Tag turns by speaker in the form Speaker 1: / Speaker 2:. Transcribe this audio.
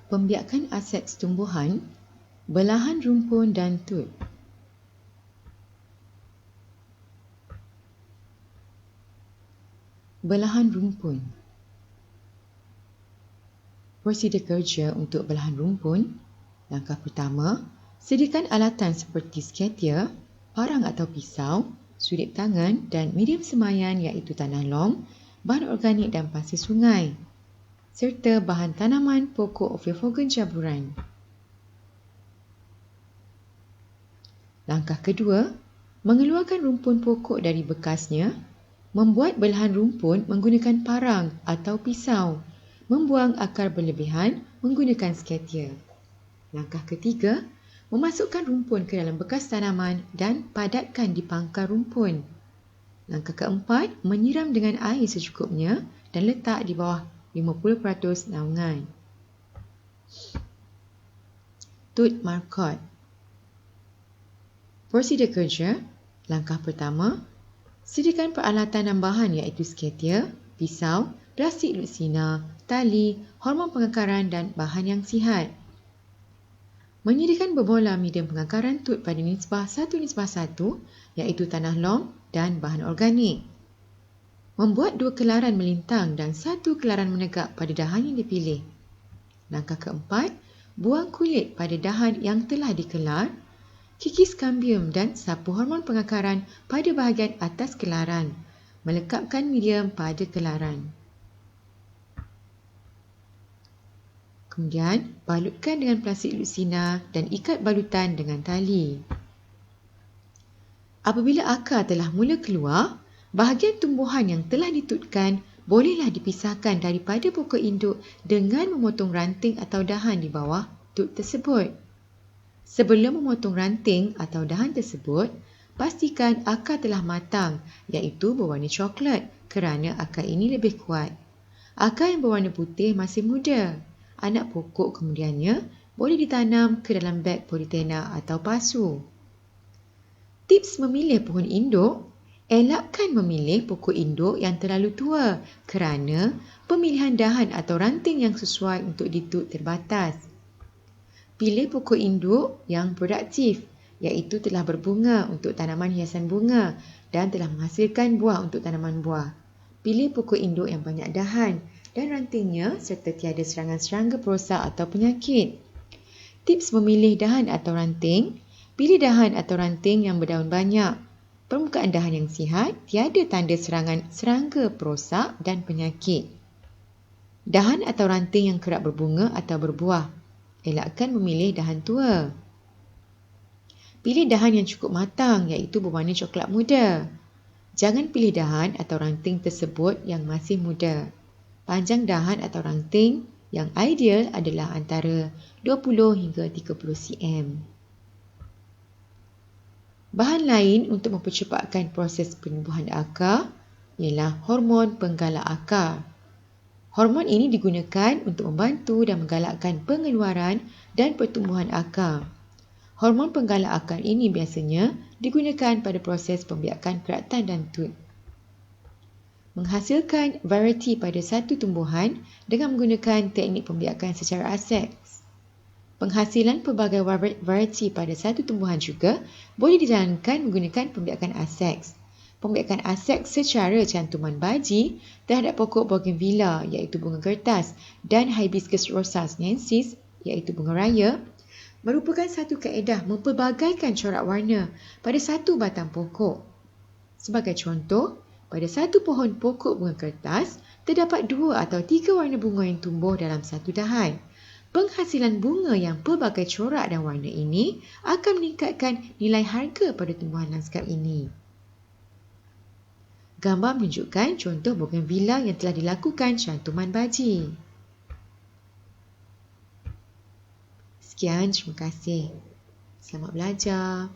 Speaker 1: Pembiakan aseks tumbuhan, belahan rumpun dan tut. Belahan rumpun. Prosedur kerja untuk belahan rumpun. Langkah pertama, sediakan alatan seperti skater, parang atau pisau, sudik tangan dan medium semayan iaitu tanah long, bahan organik dan pasir sungai, serta bahan tanaman pokok Ophiophorgan jaburan. Langkah kedua, mengeluarkan rumpun pokok dari bekasnya, membuat belahan rumpun menggunakan parang atau pisau, membuang akar berlebihan menggunakan skater. Langkah ketiga, memasukkan rumpun ke dalam bekas tanaman dan padatkan di pangkal rumpun. Langkah keempat, menyiram dengan air secukupnya dan letak di bawah 50% naungan. Tut markot. Prosedur kerja. Langkah pertama, sediakan peralatan dan bahan iaitu skater, pisau, plastik lutsina, tali, hormon pengakaran dan bahan yang sihat. Menyediakan berbola medium pengakaran tut pada nisbah 1:1 iaitu tanah long dan bahan organik. Membuat 2 kelaran melintang dan 1 kelaran menegak pada dahan yang dipilih. Langkah keempat, buang kulit pada dahan yang telah dikelar, kikis kambium dan sapu hormon pengakaran pada bahagian atas kelaran, melekapkan medium pada kelaran. Kemudian, balutkan dengan plastik lutsina dan ikat balutan dengan tali. Apabila akar telah mula keluar, bahagian tumbuhan yang telah ditutkan bolehlah dipisahkan daripada pokok induk dengan memotong ranting atau dahan di bawah tut tersebut. Sebelum memotong ranting atau dahan tersebut, pastikan akar telah matang iaitu berwarna coklat kerana akar ini lebih kuat. Akar yang berwarna putih masih muda. Anak pokok kemudiannya boleh ditanam ke dalam beg politena atau pasu. Tips memilih pohon induk, elakkan memilih pokok induk yang terlalu tua kerana pemilihan dahan atau ranting yang sesuai untuk ditut terbatas. Pilih pokok induk yang produktif iaitu telah berbunga untuk tanaman hiasan bunga dan telah menghasilkan buah untuk tanaman buah. Pilih pokok induk yang banyak dahan dan rantingnya serta tiada serangan serangga perosak atau penyakit. Tips memilih dahan atau ranting. Pilih dahan atau ranting yang berdaun banyak. Permukaan dahan yang sihat, tiada tanda serangan serangga perosak dan penyakit. Dahan atau ranting yang kerap berbunga atau berbuah. Elakkan memilih dahan tua. Pilih dahan yang cukup matang iaitu berwarna coklat muda. Jangan pilih dahan atau ranting tersebut yang masih muda. Panjang dahan atau ranting yang ideal adalah antara 20 hingga 30 cm. Bahan lain untuk mempercepatkan proses penumbuhan akar ialah hormon penggalak akar. Hormon ini digunakan untuk membantu dan menggalakkan pengeluaran dan pertumbuhan akar. Hormon penggalak akar ini biasanya digunakan pada proses pembiakan keratan dan tut. Menghasilkan variety pada satu tumbuhan dengan menggunakan teknik pembiakan secara aseks. Penghasilan pelbagai variety pada satu tumbuhan juga boleh dijalankan menggunakan pembiakan aseks. Pembiakan aseks secara cantuman baji terhadap pokok bougainvillea iaitu bunga kertas dan hibiscus rosa-sinensis iaitu bunga raya merupakan satu kaedah mempelbagaikan corak warna pada satu batang pokok. Sebagai contoh, pada satu pohon pokok bunga kertas, terdapat 2 atau 3 warna bunga yang tumbuh dalam satu dahan. Penghasilan bunga yang pelbagai corak dan warna ini akan meningkatkan nilai harga pada tumbuhan lanskap ini. Gambar menunjukkan contoh bougainvillea yang telah dilakukan cantuman baji. Sekian, terima kasih. Selamat belajar.